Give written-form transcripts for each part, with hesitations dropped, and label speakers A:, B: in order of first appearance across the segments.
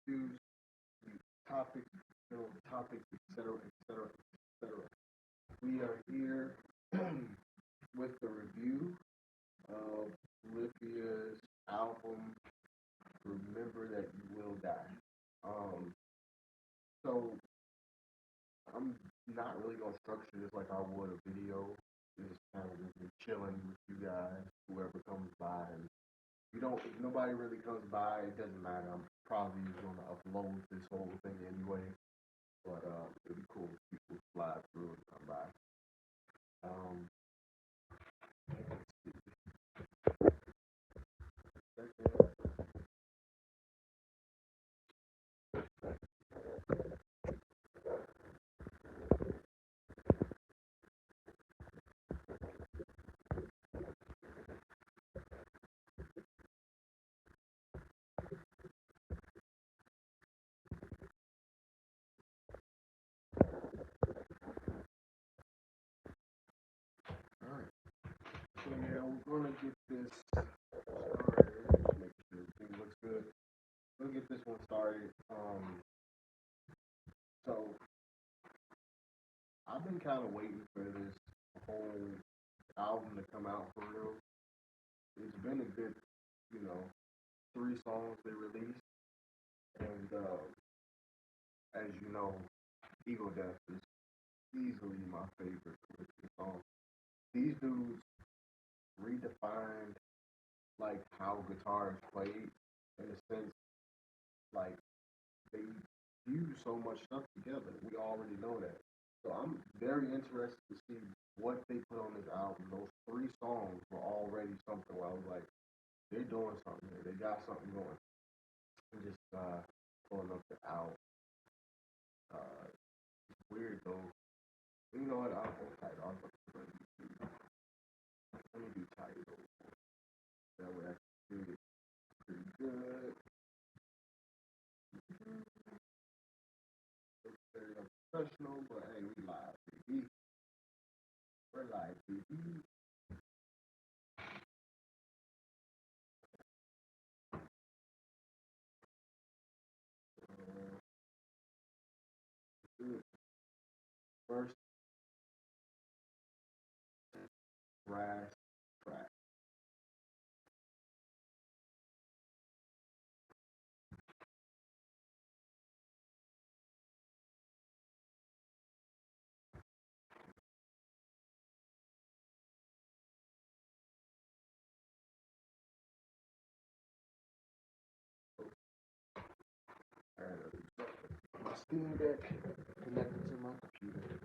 A: reviews, topics, topics, etc., etc., etc. We are here with the review of Polyphia's album, Remember That You Will Die. Um, so I'm not really gonna structure this like I would a video. Just kind of just be chilling with you guys, whoever comes by. And if nobody really comes by, it doesn't matter. I'm probably just gonna upload this whole thing anyway. But it'd be cool if people slide through and come by. Um, Alright. So yeah, we're gonna get this started. Just make sure everything looks good. We'll get this one started. So I've been kind of waiting for this whole album to come out for real. It's been a good, 3 songs they released, and as you know, Ego Death is easily my favorite Polyphia song. These dudes redefined like how guitar is played in a sense, like they fuse so much stuff together. We already know that. So I'm very interested to see what they put on this album. Those 3 songs were already something where I was like, they're doing something here. They got something going. I'm just pulling up the album. It's weird though. You know what? I'll hold title. Let me do title. That way I can do it pretty good. It's very unprofessional, but hey, we live, baby. We're live, baby. First brass track. My Steam Deck connected to my computer.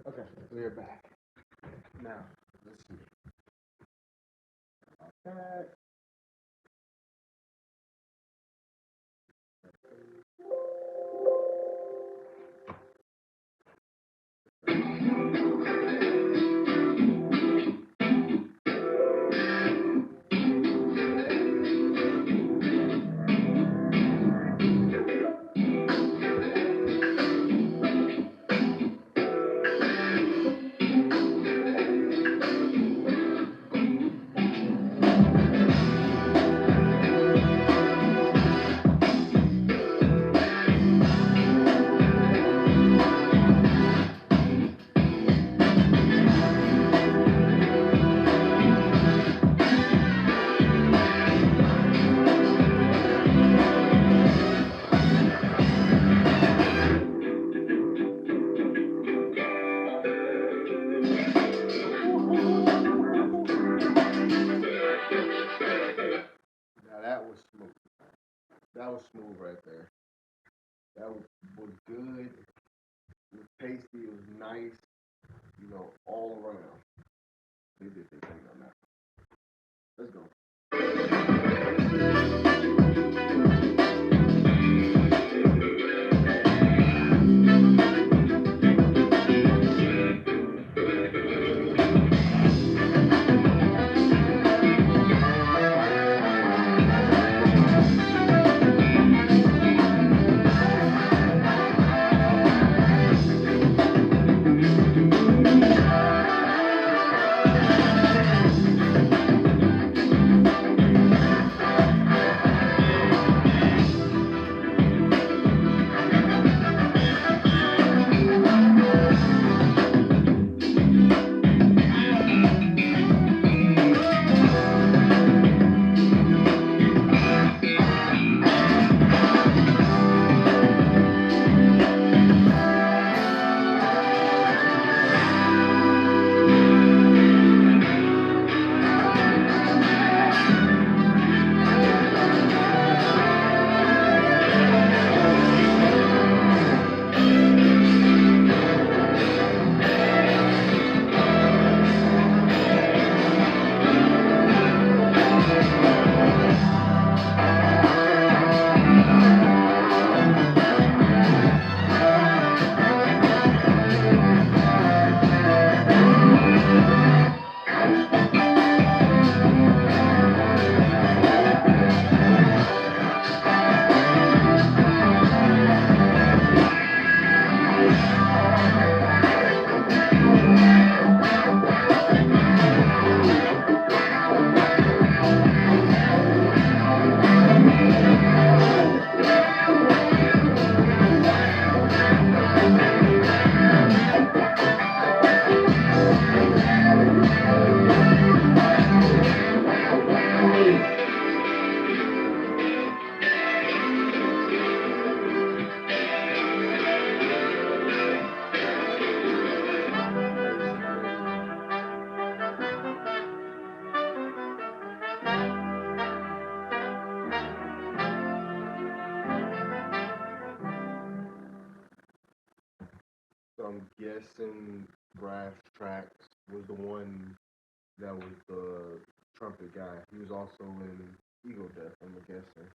A: Okay, we're back. Now, let's see. That. That was smooth right there. That was good. It was tasty. It was nice. All around. They did their thing on that. Let's go. So I'm guessing Brass Tracks was the one that was the trumpet guy. He was also in Ego Death, I'm guessing.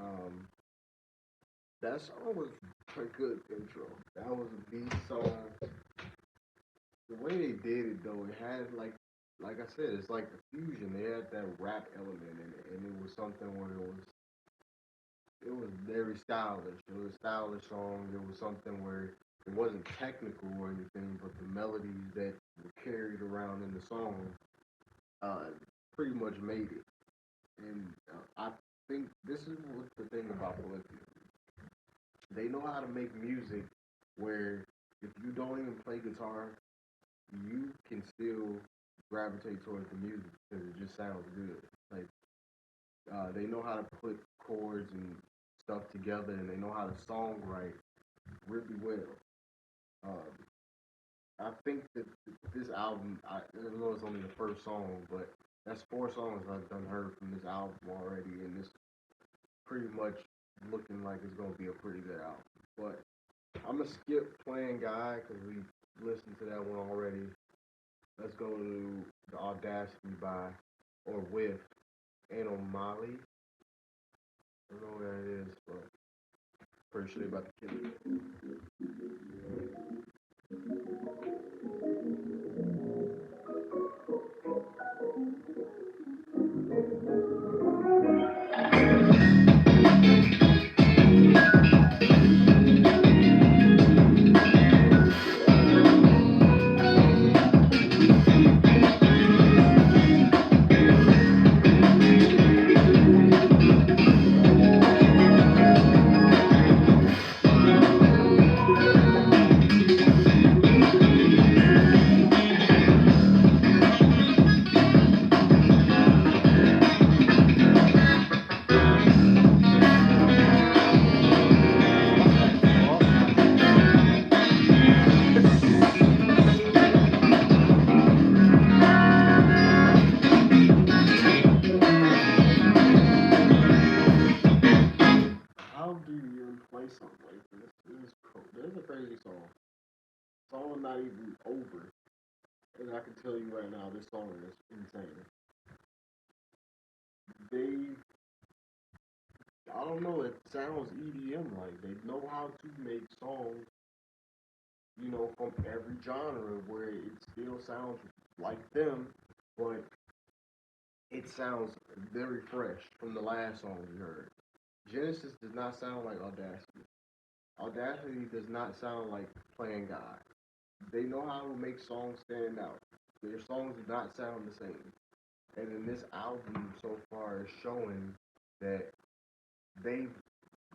A: Um, that song was a good intro. That was a beat song. The way they did it though, it had like I said, it's like a fusion. They had that rap element in it, and it was something where it was very stylish. It was a stylish song. It was something where it wasn't technical or anything, but the melodies that were carried around in the song uh, pretty much made it. And I think this is what the thing about Polyphia. They know how to make music where if you don't even play guitar, you can still gravitate towards the music because it just sounds good. Like they know how to put chords and stuff together, and they know how to songwrite really well. Um, I think that this album, I know it's only the first song, but that's 4 songs I've done heard from this album already, and it's pretty much looking like it's gonna be a pretty good album. But I'm gonna skip Playing Guy because we listened to that one already. Let's go to The Audacity by or with Anomali. I don't know where that is, but pretty sure they about to kill it. play something like this. This is a crazy song. Song not even over, and I can tell you right now, this song is insane. They, I don't know, it sounds EDM like. They know how to make songs, from every genre where it still sounds like them, but it sounds very fresh from the last song we heard. Genesis does not sound like Audacity. Audacity does not sound like Playing God. They know how to make songs stand out. Their songs do not sound the same. And in this album so far is showing that they've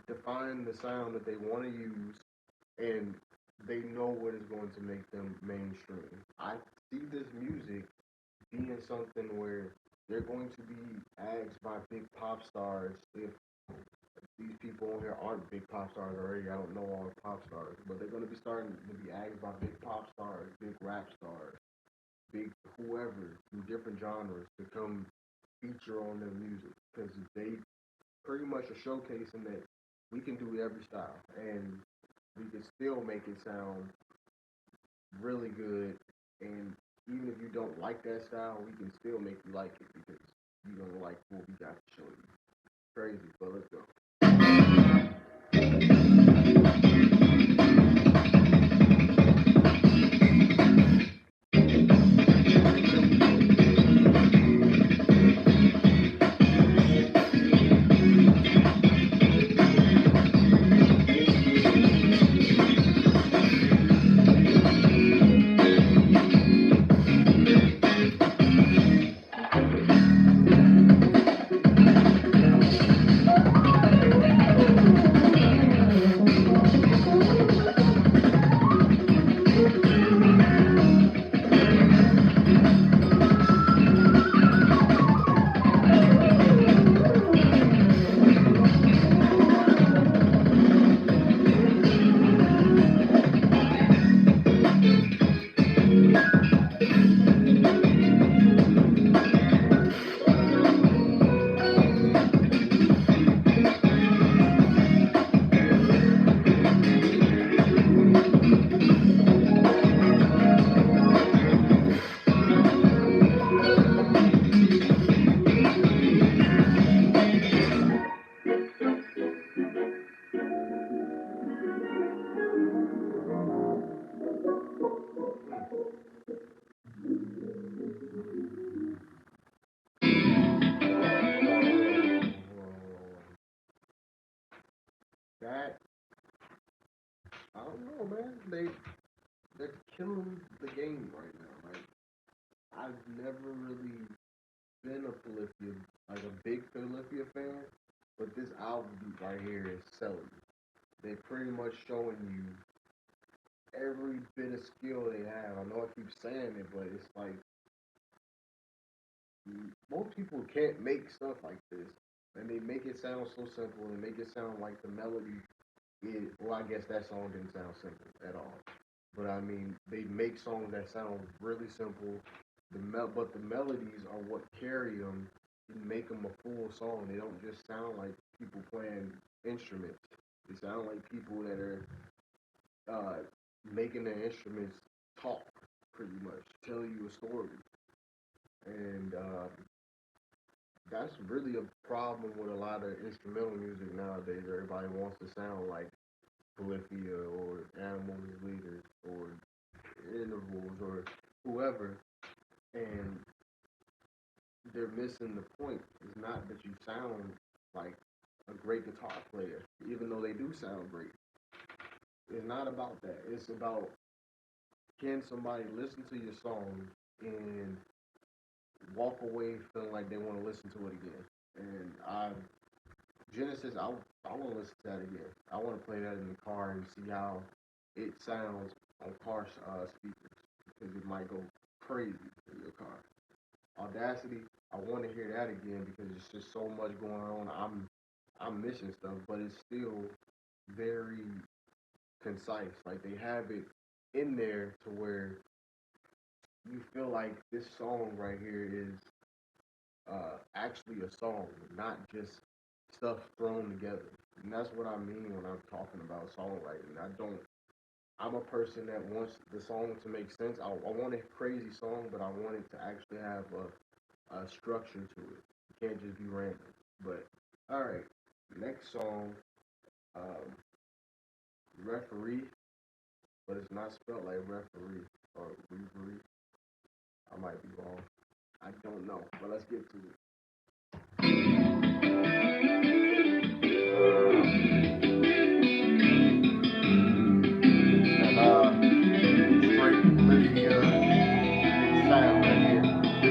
A: defined the sound that they want to use and they know what is going to make them mainstream. I see this music being something where they're going to be asked by big pop stars if these people on here aren't big pop stars already. I don't know all the pop stars, but they're going to be starting to be asked by big pop stars, big rap stars, big whoever from different genres to come feature on their music because they pretty much are showcasing that we can do every style and we can still make it sound really good. And even if you don't like that style, we can still make you like it because you're gonna like what we got to show you. Crazy, but let's go. That I don't know, man. They're killing the game right now. Like I've never really been a Polyphia, like a big Polyphia fan, but this album right here is selling. They pretty much showing you every bit of skill they have. I know I keep saying it, but it's like most people can't make stuff like this, and they make it sound so simple and make it sound like the melody is. Well, I guess that song didn't sound simple at all, but I mean they make songs that sound really simple. But the melodies are what carry them and make them a full song. They don't just sound like people playing instruments. They sound like people that are uh, making their instruments talk, pretty much, tell you a story. And that's really a problem with a lot of instrumental music nowadays. Everybody wants to sound like Polyphia or Animals as Leaders or Intervals or whoever, and they're missing the point. It's not that you sound like a great guitar player, even though they do sound great. It's not about that. It's about can somebody listen to your song and walk away feeling like they want to listen to it again. And Genesis, I want to listen to that again. I want to play that in the car and see how it sounds on car speakers because it might go crazy in your car. Audacity, I want to hear that again because it's just so much going on. I'm missing stuff, but it's still very concise. Like they have it in there to where you feel like this song right here is actually a song, not just stuff thrown together. And that's what I mean when I'm talking about songwriting. I'm a person that wants the song to make sense. I want a crazy song, but I want it to actually have a structure to it. It can't just be random. But, alright, next song, um, Referee, but it's not spelled like referee or referee. I might be wrong. I don't know, but let's get to it. Straight Polyphia sound right here.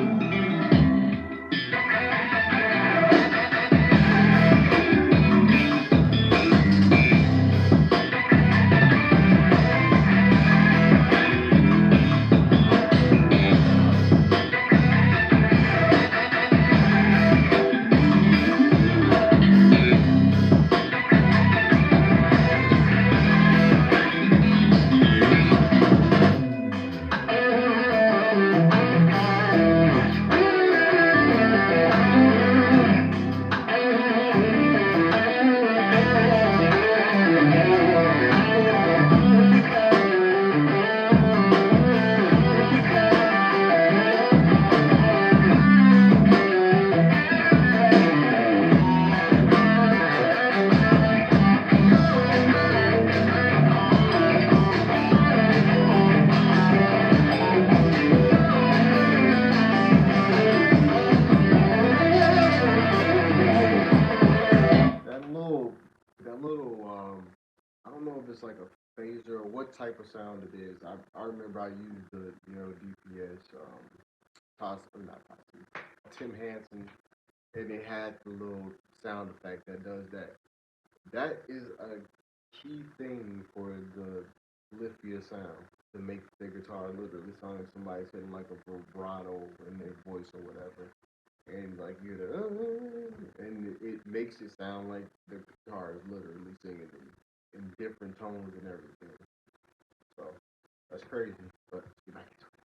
A: That little I don't know if it's like a phaser or what type of sound it is. I remember I used the DPS not Toss, Tim Hansen, and they had the little sound effect that does that. That is a key thing for the Polyphia sound to make the guitar literally sound like somebody's hitting like a vibrato in their voice or whatever. And like you hear the and it makes it sound like the guitar is literally singing in different tones and everything. So that's crazy. But let's get back into it.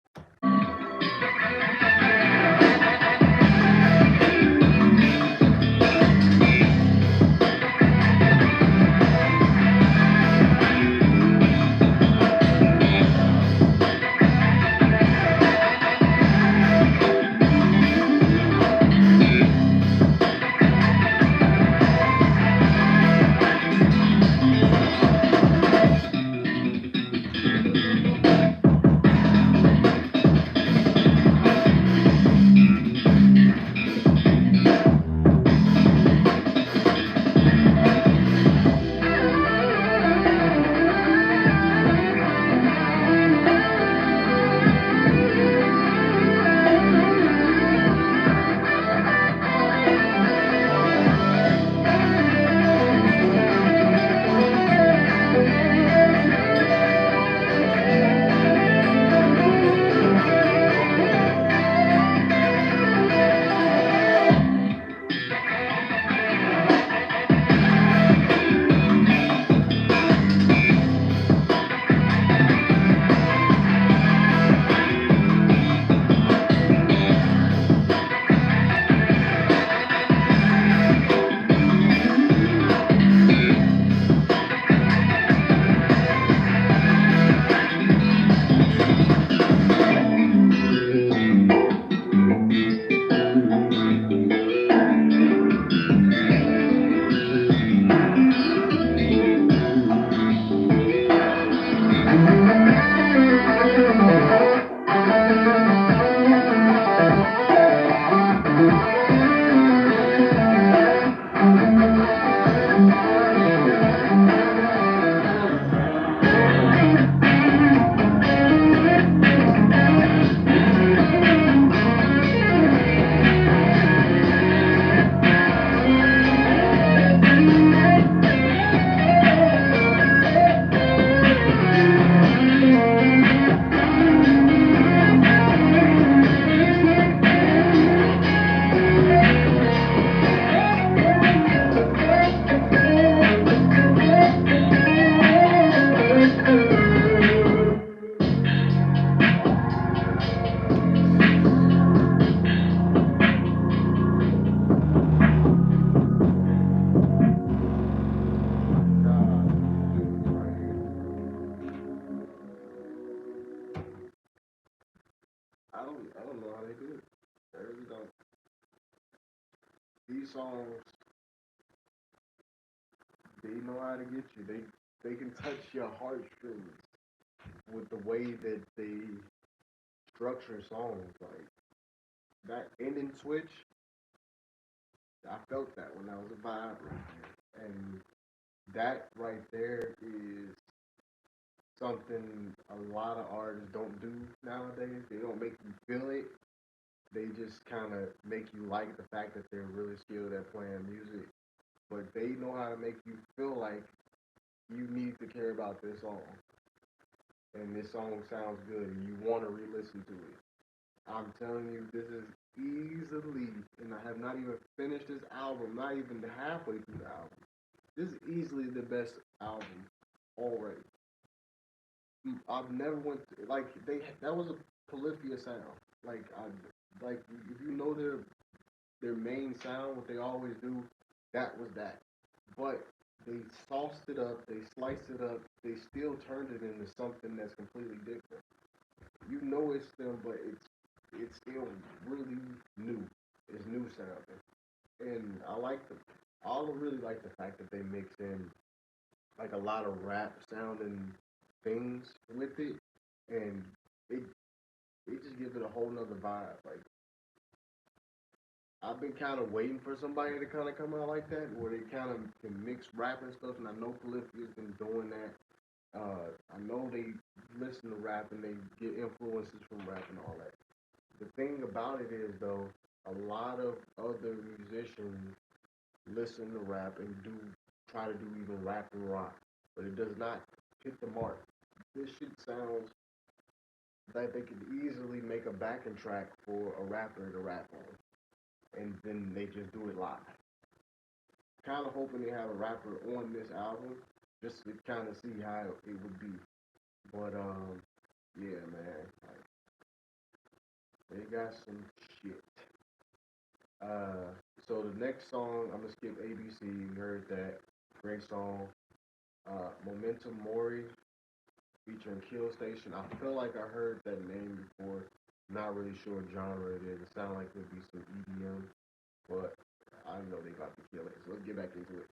A: these songs, they know how to get you. They can touch your heartstrings with the way that they structure songs. Like that ending switch, I felt that when I was a vibe right there. And that right there is something a lot of artists don't do nowadays. They don't make you feel it. They just kind of make you like the fact that they're really skilled at playing music. But they know how to make you feel like you need to care about this song. And this song sounds good and you want to re-listen to it. I'm telling you, this is easily, and I have not even finished this album, not even halfway through the album. This is easily the best album already. I've never went to, like that was a Polyphia sound. Like like if you know their main sound, what they always do, that was that. But they sauced it up, they sliced it up, they still turned it into something that's completely different. You know it's them, but it's still really new. It's new sounding, and I like the. I also really like the fact that they mix in like a lot of rap sounding things with it, and it it just gives it a whole nother vibe. Like I've been kind of waiting for somebody to kind of come out like that, where they kind of can mix rap and stuff. And I know Polyphia's been doing that. I know they listen to rap and they get influences from rap and all that. The thing about it is though, a lot of other musicians listen to rap and do try to do even rap and rock, but it does not hit the mark. This shit sounds like they could easily make a backing track for a rapper to rap on, and then they just do it live. Kind of hoping they have a rapper on this album just to kind of see how it would be. But yeah, man, like, they got some shit. Uh, so the next song I'm gonna skip ABC. You heard that great song. Momentum Mori featuring Kill Station. I feel like I heard that name before. Not really sure what genre it is. It sounds like it would be some EDM, but I know they got to kill it. So let's get back into it.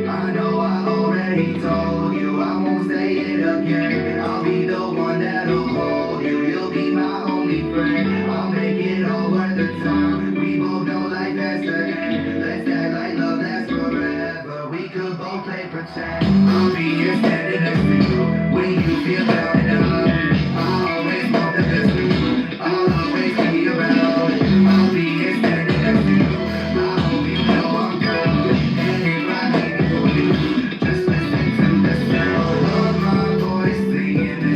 B: I know I already told you, I won't say it again. I'll be the one that'll hold you, you'll be my only friend. I'll make it all worth the time. We both know life has to end. Let's act like love lasts forever. We could both play pretend. I'll be here standing next to you when you feel down and out. I always want the best for you. I'll always be around. I'll be here standing next to you. I hope you know I'm proud. And if I need just listen to the sound of my voice singing.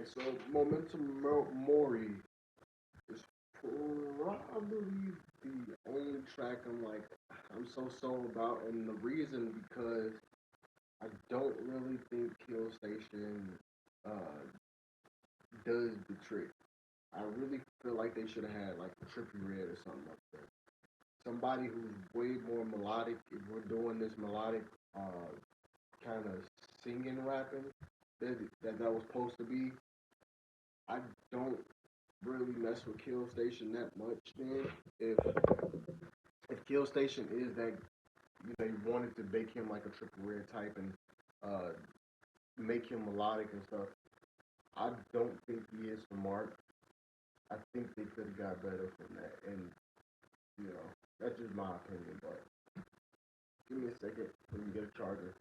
A: Okay, so Momentum Mori is probably the only track I'm so about, and the reason because I don't really think Kill Station uh, does the trick. I really feel like they should have had like a Trippy Red or something like that. Somebody who's way more melodic. If we're doing this melodic kind of singing rapping that was supposed to be, I don't really mess with Kill Station that much. Then if Kill Station is that you wanted to make him like a Triple Red type and uh, make him melodic and stuff, I don't think he is the mark. I think they could have got better from that, and you know that's just my opinion. But give me a second. Let me get a charger.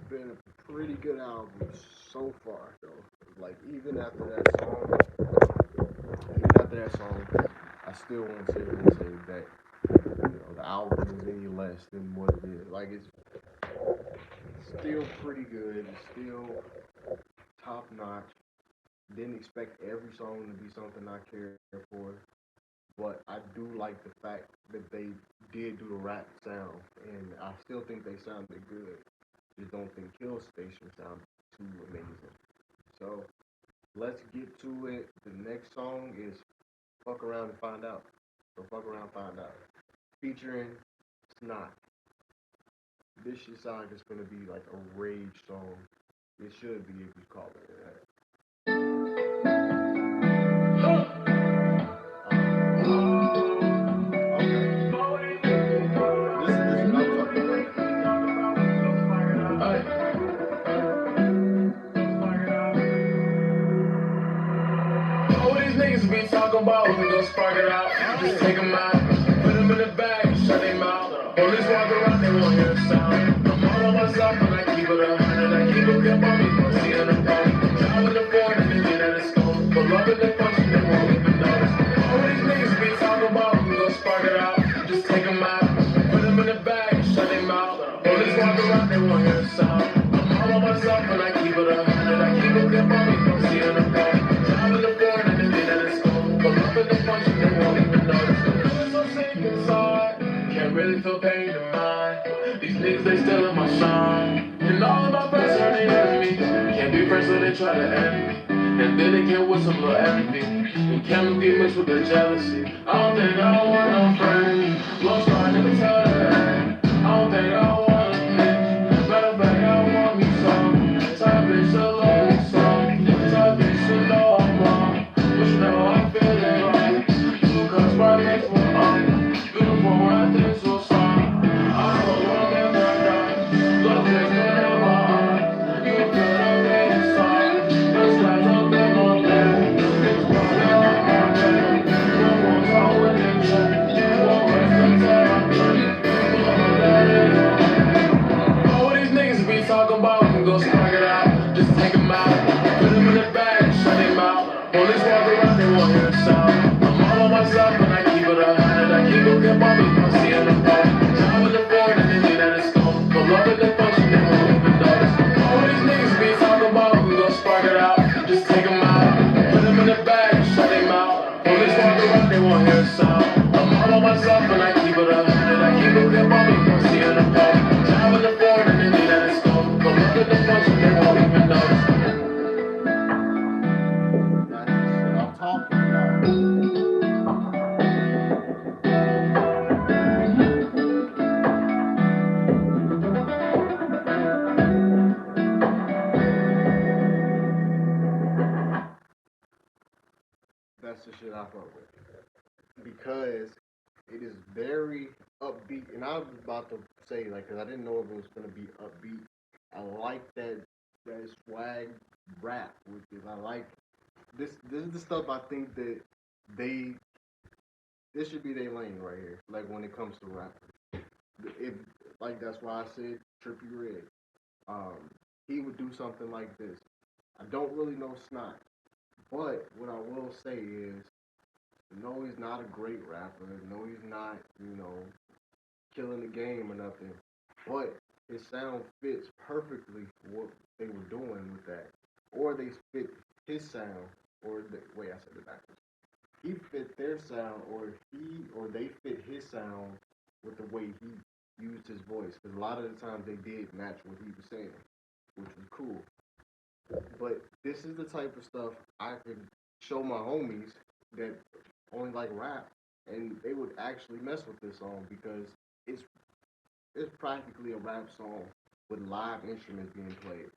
A: Been a pretty good album so far, though. Like even after that song, I still won't sit here and say that the album is any less than what it is. Like it's still pretty good. It's still top notch. Didn't expect every song to be something I care for, but I do like the fact that they did do the rap sound, and I still think they sounded good. Just don't think Kill Station sounded too amazing. So let's get to it. The next song is "Fuck Around and Find Out." So "Fuck Around and Find Out," featuring Snot. This shit sounds like it's gonna be like a rage song. It should be if you call it that.
B: Niggas be talking about we gon' spark it out. Just take them out, put them in the bag, shut them out. Police walk around, they won't hear a sound. I'm all on myself and I keep it 100. I keep it grip on me, don't see in the phone. Drive in the foreign and they think that it's gone. Pull up in the function, they won't even notice. All these niggas be talking about we gon' spark it out. Just take them out, put them in the bag, shut them out. Police walk around, they won't hear a sound. I'm all on myself and I keep it 100. I keep it grip on me, don't see in the phone. Drive in the foreign and they think that it's gone. Pull up in the function, they won't even notice. Feeling so sick inside, can't really feel pain in mind. These niggas, they still in my shine. And all of my friends are the enemy. Can't be friends so they try to end me. And then they can't whistle or envy. And chemistry mixed with the jealousy. I don't think I want no friends. Lost my nigga tell that. I don't think I want a bitch. Matter of fact, I want me some. Type bitch to love me some. Type bitch to know I'm wrong. But you know I'm feeling right. Two cups right next to my arm. Beautiful when I think so strong. I don't want to die. Love takes me in my eyes. You could have made it soft. The straps up in my leg. It's probably on my bed. One more time with the check. One rest until I drink. Love that in your head. All these niggas be talking about we gon' spark it out. Just take them out. Put them in the bag, shut them out. Police walk around, they won't hear a sound. I'm all on myself and I keep it 100. I keep it grip on me, don't see in the phone. Drive with the board and they think that it's gone. Pull up in the function, they won't even notice. All these niggas be talking about we gon' spark it out. Just take them out. Put them in the bag, shut them out. Police walk around, they won't hear a sound. I'm all on myself and I keep it 100. I keep it grip on me, don't see in the phone. Drive with the board and they think that it's gone. Pull up in the function, they won't even notice.
A: That's the shit I'm talking about. That's the shit I fuck with because it is very upbeat. And I was about to say like, cause I didn't know if it was gonna be upbeat. I like that swag rap, which is I like this. This is the stuff I think that they this should be their lane right here. Like when it comes to rap, if like that's why I said Trippie Redd. Um, he would do something like this. I don't really know Snot, but what I will say is, no, he's not a great rapper. No, he's not, killing the game or nothing. But his sound fits perfectly for what they were doing with that. Or they fit his sound, wait, I said it backwards. He fit their sound, or they fit his sound with the way he used his voice. Because a lot of the times they did match what he was saying, which was cool. But this is the type of stuff I could show my homies that only like rap, and they would actually mess with this song because it's it's practically a rap song with live instruments being played,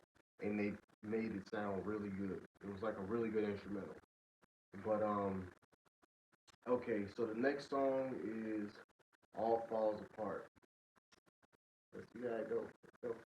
A: and they made it sound really good. It was like a really good instrumental. But okay, so the next song is "All Falls Apart." Let's see how it goes. Let's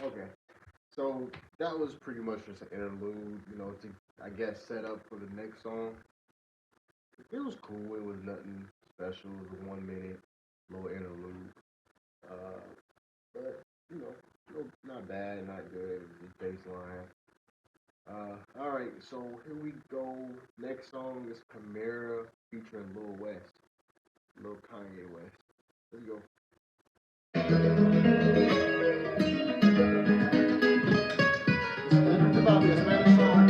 A: Okay, so that was pretty much just an interlude, to I guess set up for the next song. It was cool. It was nothing special. It was a 1 minute little interlude. But not bad, not good. Just baseline. All right, so here we go. Next song is Chimera featuring Lil West, Lil Kanye West. Let's go. It's probably a Spanish song.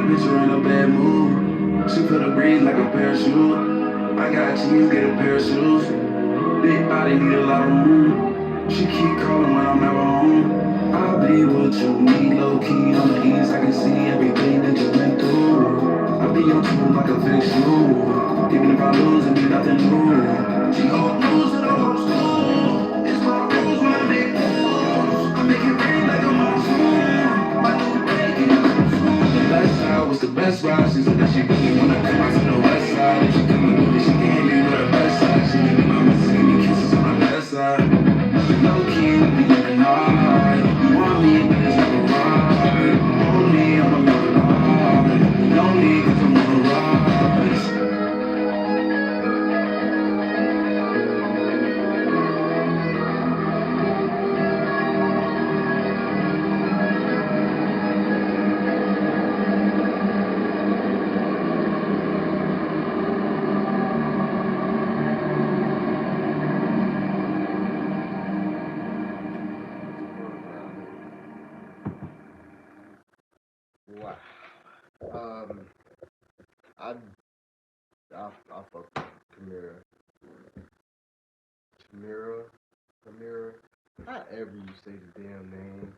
B: bitch are in a bad mood. She put a breeze like a parachute. I got cheese, get a pair of shoes. Big body need a lot of room. She keep calling when I'm never home. I'll be what you need, low key on the east. I can see everything that you went through. I'll be your tool like a fix you. Even if I lose, it'll be nothing new. She gon' lose to the whole school. It's my rules, my big moves. I make it rain like a monsoon. My new break is soon. The last side was the best ride. She said that she really wanna come out to the west side. If she coming with me, she can hit me with her best side. She give me my missus, give me kisses on her left side. Low key, we be living hard. You want me, but it's never right. Hold me, I'm a little hard. Lonely, cause I'm on the rise.
A: Wow. Um, I I fuck with Chimera. Chimera. Chimera. However you say the damn name.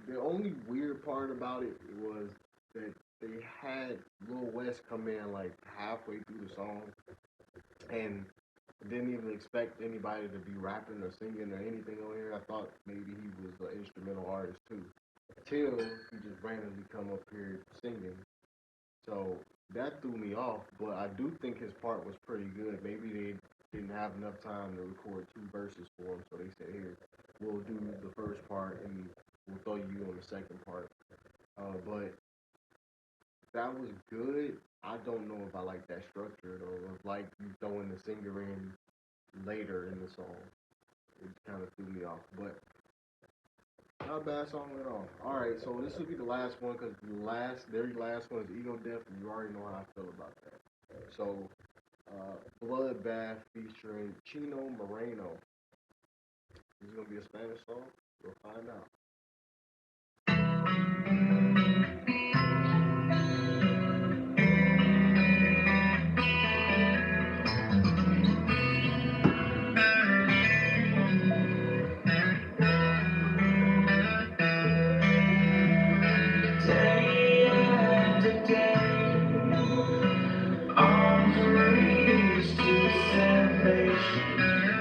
A: The only weird part about it was that they had Lil West come in like halfway through the song and didn't even expect anybody to be rapping or singing or anything on here. I thought maybe he was an instrumental artist too. Till he just randomly come up here singing. So that threw me off, but I do think his part was pretty good. Maybe they didn't have enough time to record two verses for him, so they said, "Here, we'll do the first part and we'll throw you on the second part." But that was good. I don't know if I like that structure though. Of like you throwing the singer in later in the song, it kind of threw me off. But not a bad song at all. All right, so this will be the last one because very last one is Ego Death, and you already know how I feel about that. So, Bloodbath featuring Chino Moreno. This is gonna be a Spanish song. We'll find out.
B: Day after day, arms reach to salvation.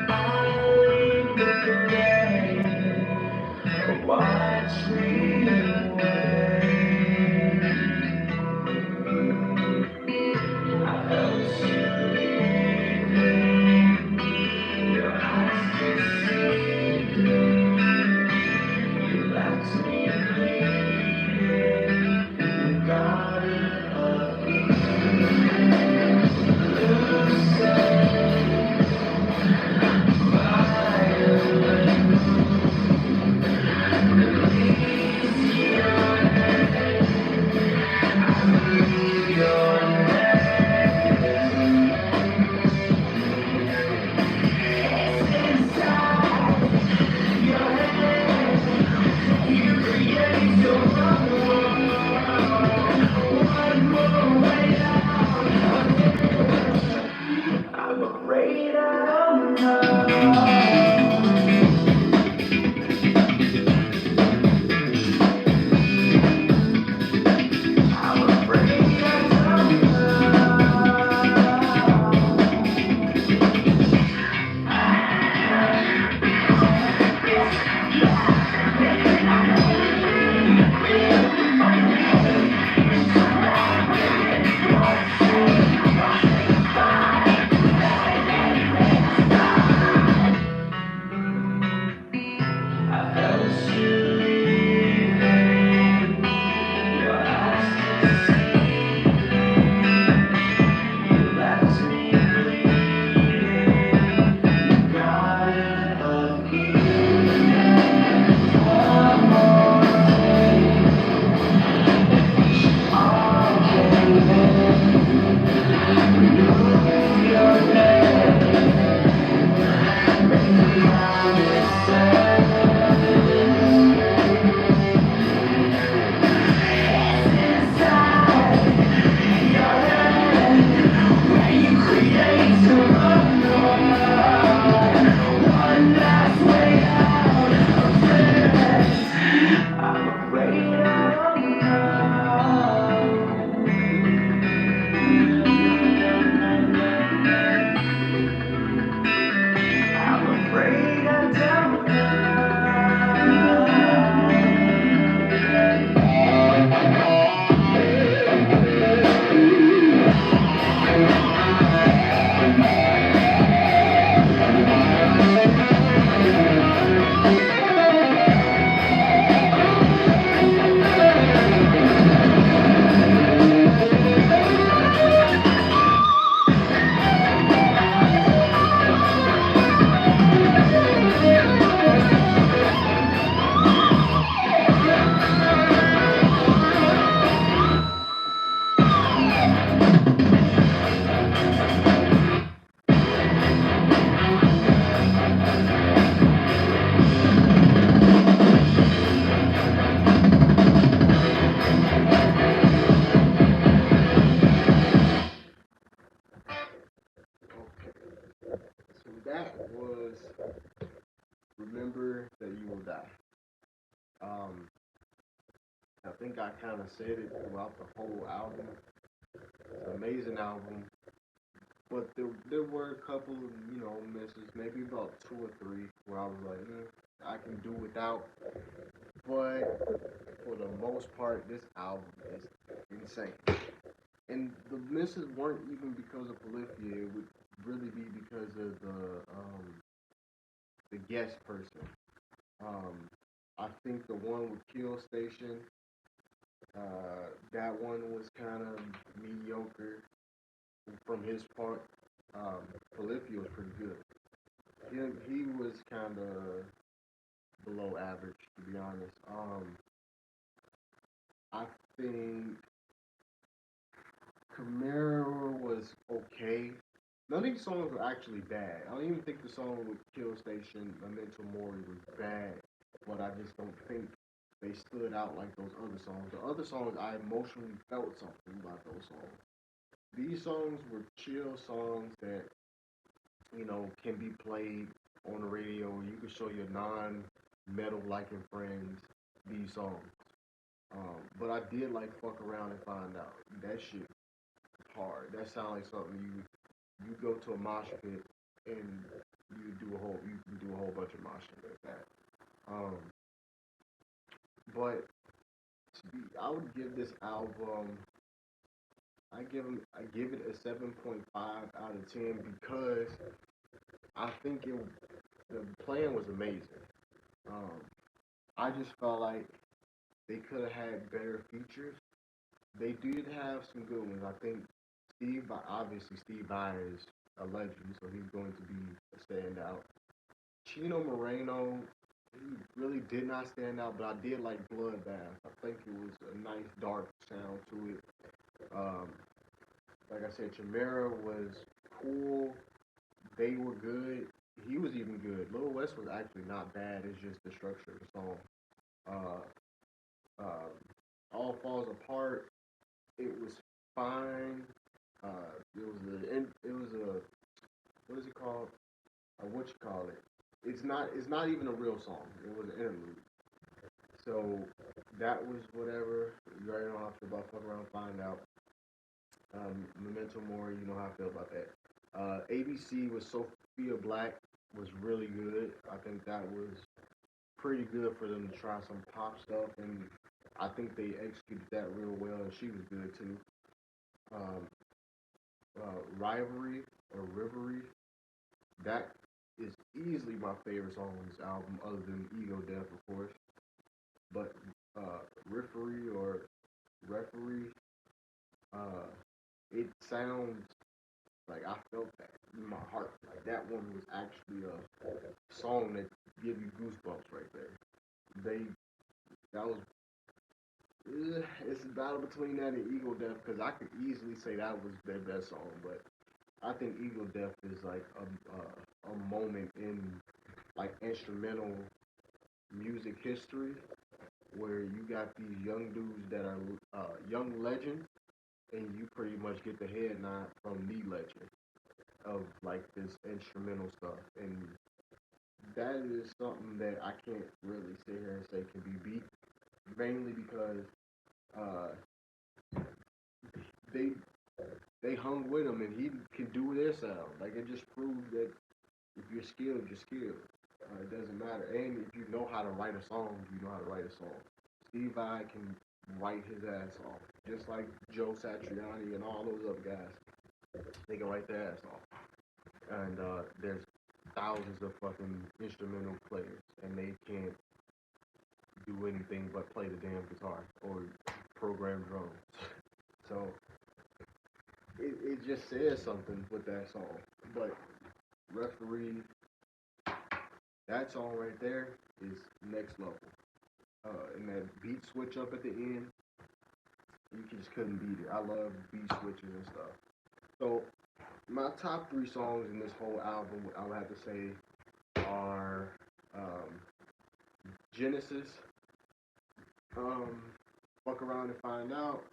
B: I lead the way, watch me away. I felt you leaving, your eyes deceived me. You left me bleeding, you got it of I'm afraid I don't know. I'm afraid I don't I felt you leaving, your eyes deceived me, you left me bleeding, you got it of one more day, all came in, remove your name, make me understand.
A: think I kind of said it throughout the whole album. It's an amazing album, but there were a couple of misses, maybe about two or three, where I was like, I can do without. But for the most part, this album is insane. And the misses weren't even because of Polyphia. It would really be because of the guest person. Um, I think the one with Kill Station, that one was kind of mediocre from his part. Polyphia was pretty good. He was kind of below average, to be honest. I think Camaro was okay. None of these songs were actually bad. I don't even think the song with Kill Station, Memento Mori, was bad, but I just don't think they stood out like those other songs. The other songs, I emotionally felt something about those songs. These songs were chill songs that, can be played on the radio. You can show your non-metal liking friends these songs. But I did like Fuck Around and Find Out. That shit hard. That sounds like something you go to a mosh pit and you can do a whole bunch of moshing like that. Um, but I would give this album I give it a 7.5 out of 10 because I think the plan was amazing. Um, I just felt like they could have had better features. They did have some good ones. I think obviously Steve Vai is a legend, so he's going to be a standout. Chino Moreno, he really did not stand out, but I did like Bloodbath. I think it was a nice dark sound to it. Um, like I said, Chimera was cool. They were good. He was even good. Lil West was actually not bad. It's just the structure of the song. All Falls Apart. It was fine. It was a what is it called? What you call it? It's not even a real song. It was an interlude. So that was whatever. You already know how I feel about Fuck Around Find Out. Memento Mori, you know how I feel about that. ABC with Sophia Black was really good. I think that was pretty good for them to try some pop stuff, and I think they executed that real well, and she was good too. Um, Rivalry or Rivery, that is easily my favorite song on this album, other than Ego Death, of course. But Referee or Referee, uh, it sounds like I felt that in my heart. Like that one was actually a song that give you goosebumps right there. They that was it's a battle between that and Eagle Death because I could easily say that was their best song, but I think Eagle Death is like a moment in like instrumental music history where you got these young dudes that are young legends, and you pretty much get the head nod from the legend of like this instrumental stuff, and that is something that I can't really sit here and say can be beat, mainly because uh, they they hung with him and he can do their sound. Like it just proves that if you're skilled, you're skilled. It doesn't matter. And if you know how to write a song, you know how to write a song. Steve Vai can write his ass off, just like Joe Satriani and all those other guys. They can write their ass off. And there's thousands of fucking instrumental players, and they can't do anything but play the damn guitar or program drums. So it just says something with that song. But Referee, that song right there is next level. And that beat switch up at the end, you just couldn't beat it. I love beat switches and stuff. So my top three songs in this whole album, I would have to say, are Genesis, um, Fuck Around and Find Out,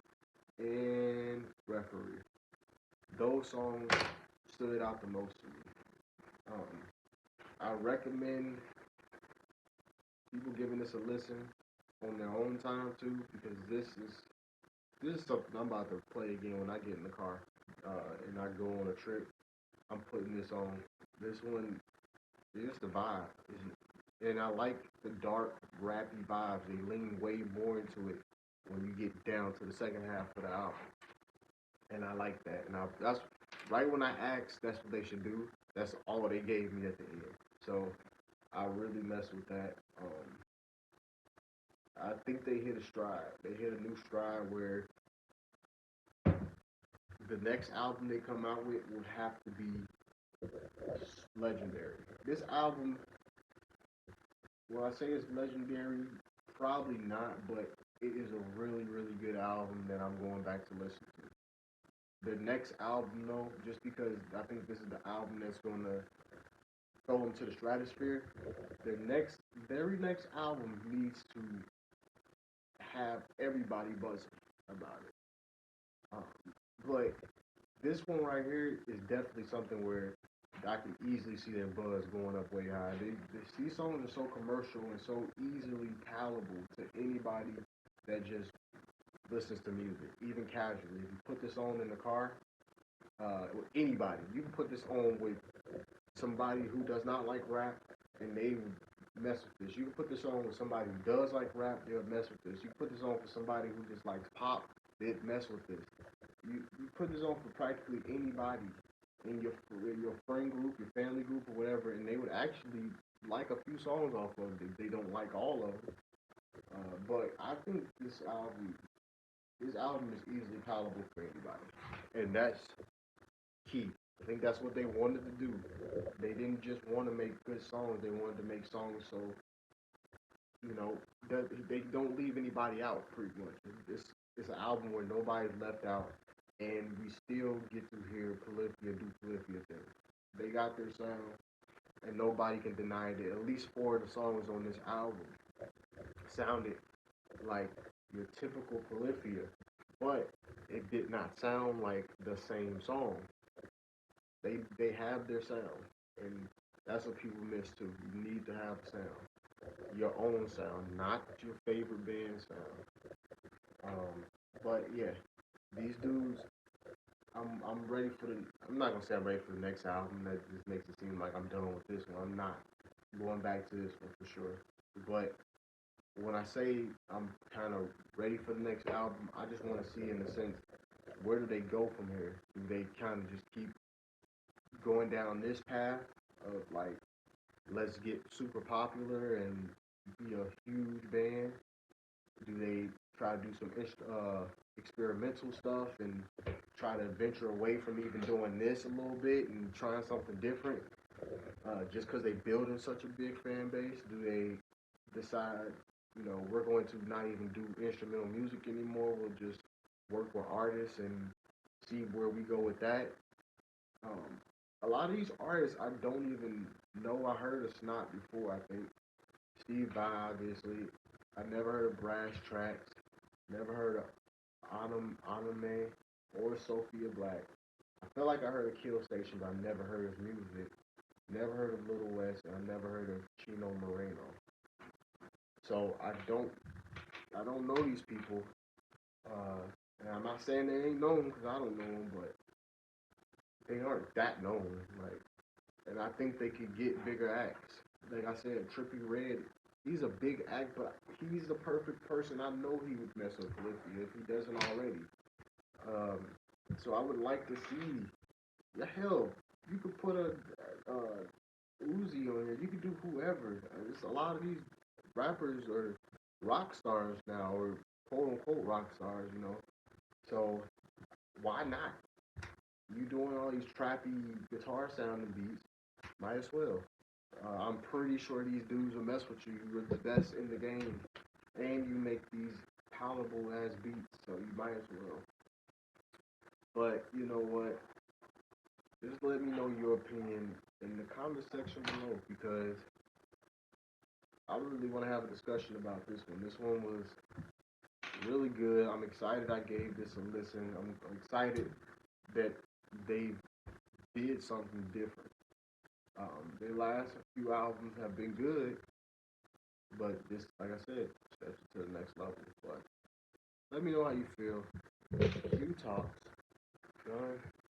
A: and Referee. Those songs stood out the most to me. I recommend people giving this a listen. on their own time too, because this is something I'm about to play again when I get in the car and I go on a trip. I'm putting this on. This one is the vibe, and I like the dark, rappy vibes. They lean way more into it when you get down to the second half of the album, and I like that. And that's right when I asked, that's what they should do. That's all they gave me at the end. So I really mess with that. I think they hit a stride. They hit a new stride where the next album they come out with would have to be legendary. This album, will I say it's legendary? Probably not, but it is a really, really good album that I'm going back to listen to. The next album, though, just because I think this is the album that's going to throw them to the stratosphere, their very next album needs to have everybody buzzing about it. But this one right here is definitely something where I can easily see their buzz going up way high. These songs are so commercial and so easily palatable to anybody that just listens to music, even casually. If you put this on in the car, with anybody, you can put this on with somebody who does not like rap, and they mess with this. You can put this on with somebody who does like rap, they'll mess with this. You can put this on for somebody who just likes pop, they'll mess with this. You put this on for practically anybody in your friend group, your family group, or whatever, and they would actually like a few songs off of it. They don't like all of them, but I think this album is easily palatable for anybody, and that's key. I think that's what they wanted to do. They didn't just want to make good songs; they wanted to make songs so you know that they don't leave anybody out. Pretty much, it's an album where nobody's left out, and we still get to hear Polyphia do Polyphia things. They got their sound, and nobody can deny it. At least four of the songs on this album sounded like your typical Polyphia, but it did not sound like the same song. They have their sound, and that's what people miss too. You need to have your own sound, not your favorite band sound. But yeah, these dudes, I'm ready for the. I'm not gonna say I'm ready for the next album. That just makes it seem like I'm done with this one. I'm not going back to this one for sure. But when I say I'm kind of ready for the next album, I just want to see, in a sense, where do they go from here? Do they kind of just keep going down this path of like, let's get super popular and be a huge band? Do they try to do some experimental stuff and try to venture away from even doing this a little bit and trying something different? Just because they building such a big fan base, do they decide, we're going to not even do instrumental music anymore? We'll just work with artists and see where we go with that. Um, a lot of these artists I don't even know. I heard of Snot before. I think Steve Vai, obviously. I never heard of Brass Tracks. Never heard of Anime or Sophia Black. I feel like I heard of Kill Station, but I never heard his music. Never heard of Little West, and I never heard of Chino Moreno. So I don't know these people. Uh, and I'm not saying they ain't known because I don't know them, but they aren't that known. Like, and I think they could get bigger acts. Like I said, Trippie Redd, he's a big act, but he's the perfect person. I know he would mess up Polyphia if he doesn't already. Um, so I would like to see. Yeah, hell, you could put a Uzi on here. You could do whoever. It's a lot of these rappers are rock stars now, or quote unquote rock stars. So why not? You doing all these trappy guitar sounding beats, might as well. I'm pretty sure these dudes will mess with you. You're the best in the game, and you make these palatable ass beats, so you might as well. But you know what? Just let me know your opinion in the comment section below, because I really want to have a discussion about this one. This one was really good. I'm excited I gave this a listen. I'm excited that they did something different. Their last few albums have been good, but this, like I said, steps you to the next level. But let me know how you feel. You talk. You know?